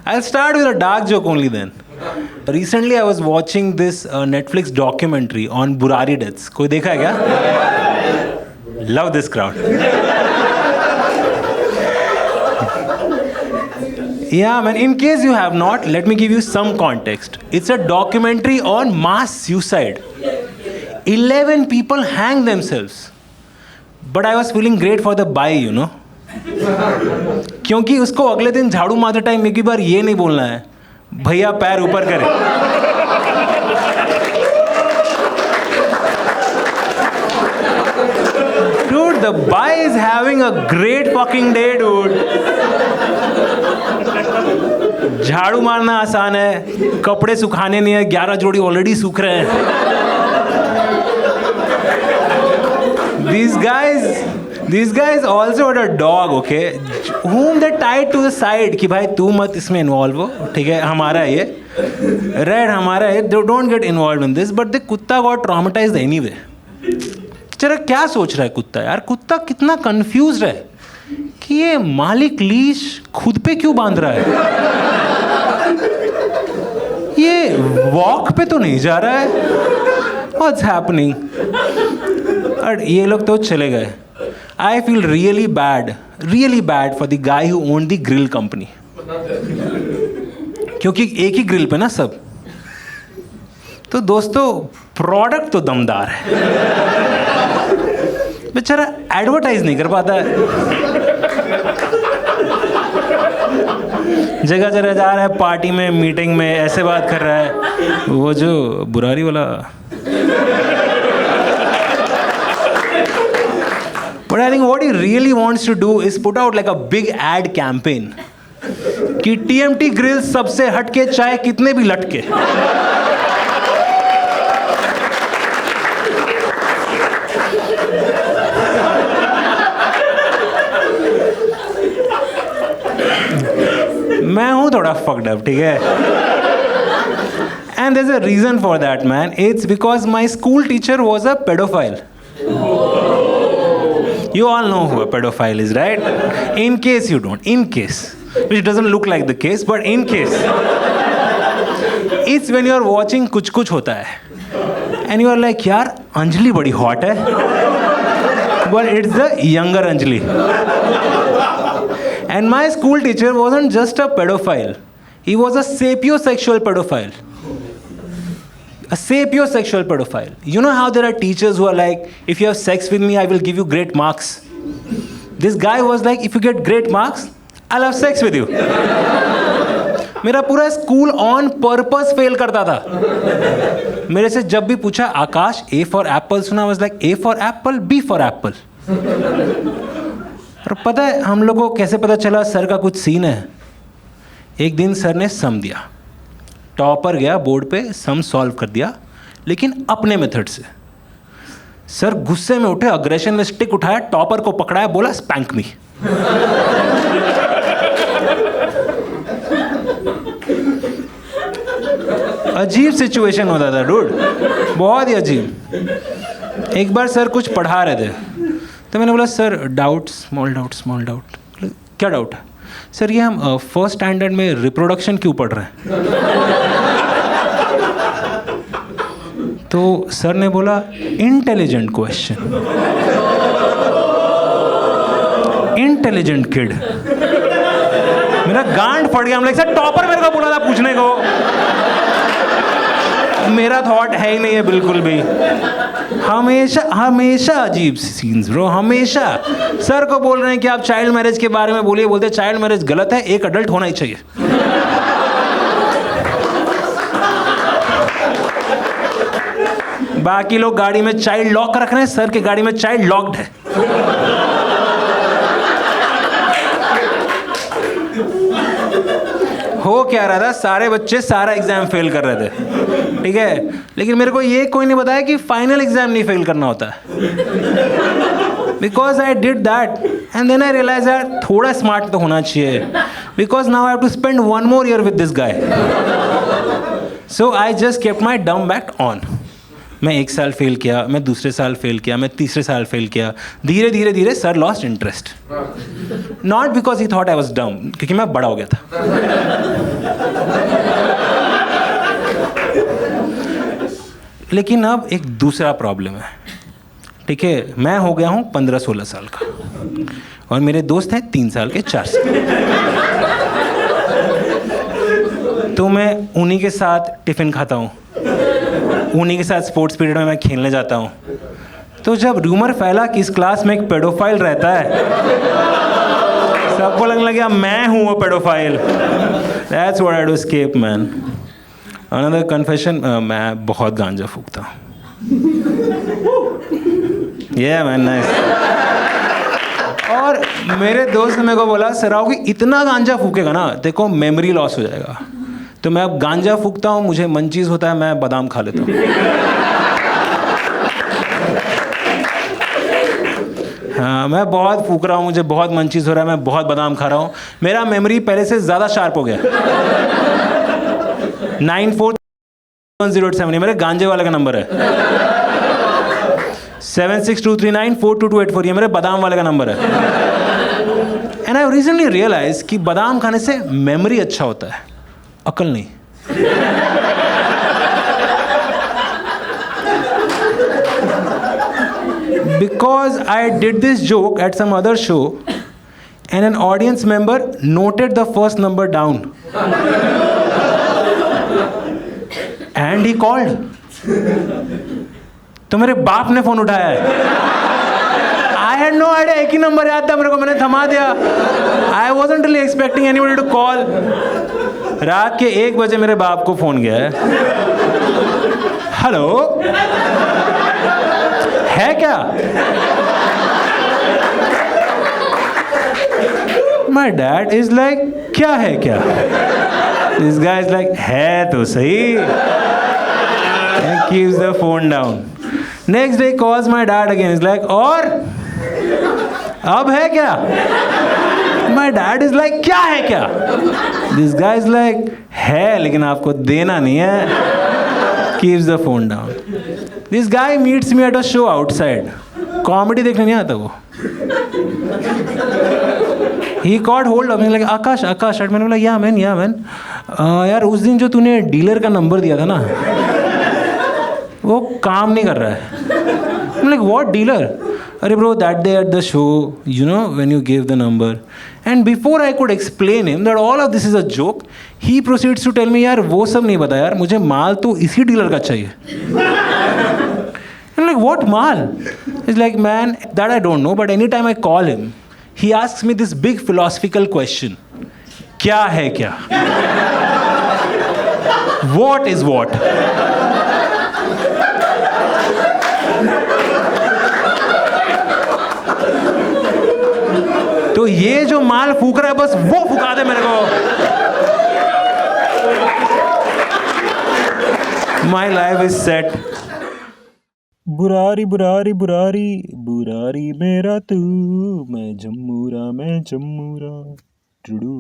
I'll start with a dark joke only then. Recently I was watching this Netflix documentary on Burari deaths. कोई देखा है क्या? Love this crowd. Yeah, man, in case you have not, let me give you some context. It's a documentary on mass suicide. 11 people hang themselves. But I was feeling great for the buy, you know. क्योंकि उसको अगले दिन झाड़ू मारते time एक बार ये नहीं बोलना है, भैया पैर ऊपर करें. Dude, the buy is having a great fucking day, dude. झाड़ू मारना आसान है, कपड़े सुखाने नहीं है, 11 जोड़ी ऑलरेडी सूख रहे हैं. These guys also had a dog, okay, whom they tied to the side कि भाई तू मत इसमें इन्वॉल्व हो, ठीक है, हमारा है ये, रेड हमारा है, don't get involved in this. But the कुत्ता got traumatized anyway. चलो क्या सोच रहा है कुत्ता यार? कुत्ता कितना कंफ्यूज है कि ये मालिक लीश खुद पे क्यों बांध रहा है, ये वॉक पे तो नहीं जा रहा है, व्हाट्स हैपनिंग. और ये लोग तो चले गए. I feel really bad for the guy who owned the grill company, क्योंकि एक ही ग्रिल पे ना सब. तो दोस्तों प्रोडक्ट तो दमदार है, बेचारा एडवर्टाइज नहीं कर पाता है. जगह जगह जा रहा है, पार्टी में, मीटिंग में ऐसे बात कर रहा है, वो जो बुरारी वाला. But I think what he really wants to do is put out like a big ad campaign कि TMT ग्रिल सबसे हटके चाहे कितने भी लटके. मैं हूं थोड़ा fucked up, ठीक है? And there's a reason for that, man. It's because my school teacher was a pedophile. You all know who a pedophile is, right? In case you don't, which doesn't look like the case, but in case, it's when you're watching कुछ कुछ होता है, and you are like, यार अंजलि बड़ी hot है, but it's the younger Anjali. And my school teacher wasn't just a pedophile; he was a sapiosexual pedophile. A sapiosexual pedophile. You know how there are teachers who are like, if you have sex with me, I will give you great marks. This guy was like, if you get great marks, I'll have sex with you. मेरा पूरा school on purpose fail करता था. मेरे से जब भी पूछा, आकाश A for apple सुना, was like A for apple, B for apple. और पता है हम लोगों को कैसे पता चला सर का कुछ सीन है? एक दिन सर ने सम दिया, टॉपर गया बोर्ड पे, सम सॉल्व कर दिया, लेकिन अपने मेथड से. सर गुस्से में उठे, अग्रेशन में स्टिक उठाया, टॉपर को पकड़ाया, बोला स्पैंक मी. अजीब सिचुएशन होता था डूड, बहुत ही अजीब. एक बार सर कुछ पढ़ा रहे थे, तो मैंने बोला सर डाउट, स्मॉल डाउट. क्या डाउट है? सर ये हम फर्स्ट स्टैंडर्ड में रिप्रोडक्शन क्यों पढ़ रहे हैं? तो सर ने बोला इंटेलिजेंट क्वेश्चन, इंटेलिजेंट किड. मेरा गांड फट गया. हम लाइक सर टॉपर मेरे को बोला था पूछने को. मेरा थॉट है ही नहीं है बिल्कुल भी. हमेशा अजीब सीन्स ब्रो, हमेशा. सर को बोल रहे हैं कि आप चाइल्ड मैरिज के बारे में बोलिए, बोलते चाइल्ड मैरिज गलत है, एक अडल्ट होना ही चाहिए. बाकी लोग गाड़ी में चाइल्ड लॉक रख रहे हैं, सर के गाड़ी में चाइल्ड लॉक्ड है. हो क्या रहा था, सारे बच्चे सारा एग्जाम फेल कर रहे थे, ठीक है, लेकिन मेरे को ये कोई नहीं बताया कि फाइनल एग्जाम नहीं फेल करना होता है. Because I did that and then I realise यार थोड़ा स्मार्ट तो होना चाहिए, because now I have to spend 1 more year with this guy. So I just kept my dumb back on. मैं 1 साल फेल किया, मैं दूसरे साल फेल किया, मैं तीसरे साल फेल किया. धीरे धीरे धीरे sir lost interest. Not because he thought I was डम, क्योंकि मैं बड़ा हो गया था. लेकिन अब एक दूसरा प्रॉब्लम है, ठीक है। मैं हो गया हूँ 15-16 साल का और मेरे दोस्त हैं 3 साल के 4 साल। तो मैं उन्हीं के साथ टिफ़िन खाता हूँ, उन्हीं के साथ स्पोर्ट्स पीरियड में मैं खेलने जाता हूँ। तो जब रूमर फैला कि इस क्लास में एक पेडोफाइल रहता है, सबको लगने लगा मैं हूँ वो paedophile. That's what I do escape man. Another confession, मैं बहुत गांजा फूकता हूँ। Yeah man, nice. और मेरे दोस्त ने मेरे को बोला सराव कि इतना गांजा फूकेगा ना देखो मेमोरी लॉस हो जाएगा। तो मैं अब गांजा फूकता हूँ, मुझे मंचीज होता है, मैं बादाम खा लेता हूँ। हाँ, मैं बहुत फूक रहा हूँ, मुझे बहुत मंचीज हो रहा है, मैं बहुत बादाम खा रहा हूँ। मेरा मेमोरी पहले से ज़्यादा शार्प हो गया। 941087 मेरे गांजे वाले का नंबर है। 7623942284 ये मेरे बादाम वाले का नंबर है। एंड आई रिसेंटली रियलाइज कि बादाम खाने से मेमोरी अच्छा होता है, अकल नहीं। Because I did this joke at some other show and an audience member noted the first number down and he called. तो मेरे बाप ने फोन उठाया है। I had no idea, एक ही नंबर याद था मेरे को, मैंने थमा दिया। I wasn't really expecting anybody to call. रात के 1 बजे मेरे बाप को फोन गया है। हेलो, है क्या? My dad is like, क्या है क्या? This guy is like, है तो सही। And keeps the phone down. Next day calls my dad again. He's like, और अब है क्या? My dad is like, क्या है क्या? This guy is like, है लेकिन आपको देना नहीं है। Keeps the phone down. This guy meets me at a show outside. Comedy देखने नहीं आता वो। He caught hold of me like, Akash Akash. मैंने बोला या मैन यार उस दिन जो तूने डीलर का नंबर दिया था ना वो काम नहीं कर रहा है। I'm like, what dealer? अरे bro, that day at the show, you know, when you gave the number. And before I could explain him that all of this is a joke, he proceeds to tell me, यार वो सब नहीं पता यार, मुझे माल तो इसी dealer का चाहिए। I'm like, what mall? He's like, man, that I don't know, but anytime I call him, he asks me this big philosophical question. क्या है क्या? What is what? तो ये जो माल फूक रहा है बस वो फुका दे मेरे को। My life is set. Burari Burari Burari Burari मेरा तू, मैं जम्मूरा टुडू।